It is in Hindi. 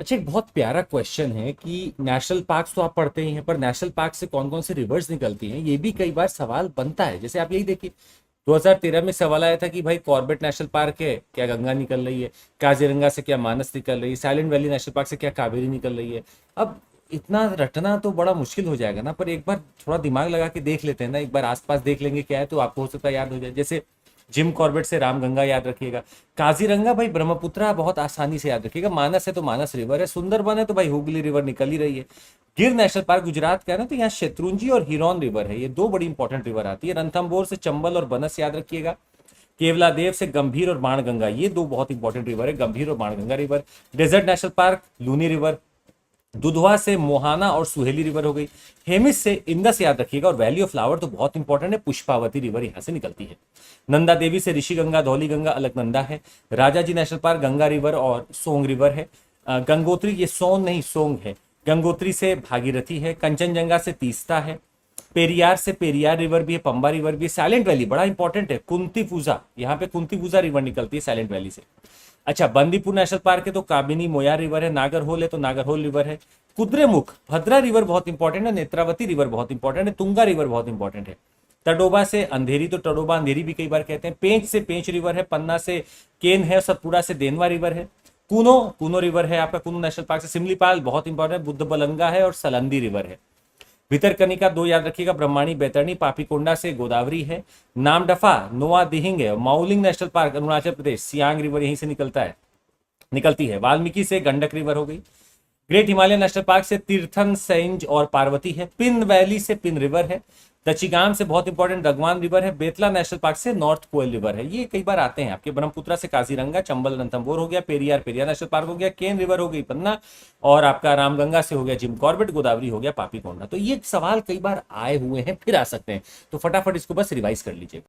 अच्छा, एक बहुत प्यारा क्वेश्चन है कि नेशनल पार्क्स तो आप पढ़ते ही हैं, पर नेशनल पार्क से कौन कौन से रिवर्स निकलती हैं, ये भी कई बार सवाल बनता है। जैसे आप यही देखिए, 2013 में सवाल आया था कि भाई कॉर्बेट नेशनल पार्क है, क्या गंगा निकल रही है? काजीरंगा से क्या मानस निकल रही है? साइलेंट वैली नेशनल पार्क से क्या कावेरी निकल रही है? अब इतना रटना तो बड़ा मुश्किल हो जाएगा ना, पर एक बार थोड़ा दिमाग लगा के देख लेते हैं ना, एक बार आसपास देख लेंगे क्या है, तो आपको हो सकता है याद हो जाए। जैसे जिम कॉर्बेट से रामगंगा याद रखिएगा, काजीरंगा भाई ब्रह्मपुत्रा बहुत आसानी से याद रखिएगा, मानस है तो मानस रिवर है, सुंदरबन है तो भाई हुगली रिवर निकल ही रही है। गिर नेशनल पार्क गुजरात का है ना, तो यहाँ शत्रुंजी और हिरॉन रिवर है, ये दो बड़ी इंपॉर्टेंट रिवर आती है। रणथंभौर से चंबल और बनस याद रखिएगा। केवलादेव से गंभीर और बाणगंगा, ये दो बहुत इंपॉर्टेंट रिवर है, गंभीर और Banganga river. Desert national park Luni river. Dudhwa से मोहाना और सुहेली रिवर हो गई। हेमिस से इंदस याद रखिएगा, और वैली ऑफ फ्लावर तो बहुत इंपॉर्टेंट है, पुष्पावती रिवर यहां से निकलती है। नंदा देवी से ऋषि गंगा धौली गंगा अलकनंदा है। Rajaji national park Ganga river और सोंग रिवर है। गंगोत्री, ये सोन नहीं सोंग है। गंगोत्री से भागीरथी है। कंचनजंगा से तीस्ता है। पेरियार से पेरियार रिवर भी है, पंबा रिवर भी है। साइलेंट वैली बड़ा इंपॉर्टेंट है, कुंती पूजा, यहाँ पे कुंती पूजा रिवर निकलती है साइलेंट वैली से। अच्छा, बंदीपुर नेशनल पार्क है तो काबिनी मोयार रिवर है। नागरहोल है तो नागरहोल रिवर है। कुद्रेमुख भद्रा रिवर बहुत इंपॉर्टेंट है। नेत्रावती रिवर बहुत इंपॉर्टेंट है। तुंगा रिवर बहुत इंपॉर्टेंट है। तडोबा से अंधेरी, तो टडोबा अंधेरी भी कई बार कहते हैं। पेंच से पेंच रिवर है। पन्ना से केन है। सतपुड़ा से देनवा रिवर है। कूनो कूनो रिवर है आपका कूनो नेशनल पार्क से। सिमलीपाल बहुत इंपॉर्टेंट है। बुद्ध बलंगा है और सलंदी रिवर है। भितरकनिका दो याद रखिएगा, ब्रह्माणी बैतरणी। पापीकोंडा से गोदावरी है। नामदफा नोआ दिहिंग है। Mouling national park Arunachal Pradesh, Siang river यहीं से निकलती है। वाल्मीकि से गंडक रिवर हो गई। ग्रेट हिमालय नेशनल पार्क से तीर्थन सेंज और पार्वती है। पिन वैली से पिन रिवर है। दचिगाम से बहुत इंपॉर्टेंट रगवान रिवर है। बेतला नेशनल पार्क से नॉर्थ कोयल रिवर है। ये कई बार आते हैं आपके। ब्रह्मपुत्रा से काजीरंगा, चंबल रणथंभौर हो गया। पेरियार पेरियार नेशनल पार्क हो गया। केन रिवर हो गई पन्ना, और आपका रामगंगा से हो गया जिम कॉर्बेट। गोदावरी हो गया पापीकोंडा। तो ये सवाल कई बार आए हुए हैं, फिर आ सकते हैं, तो फटाफट इसको बस रिवाइज कर लीजिए।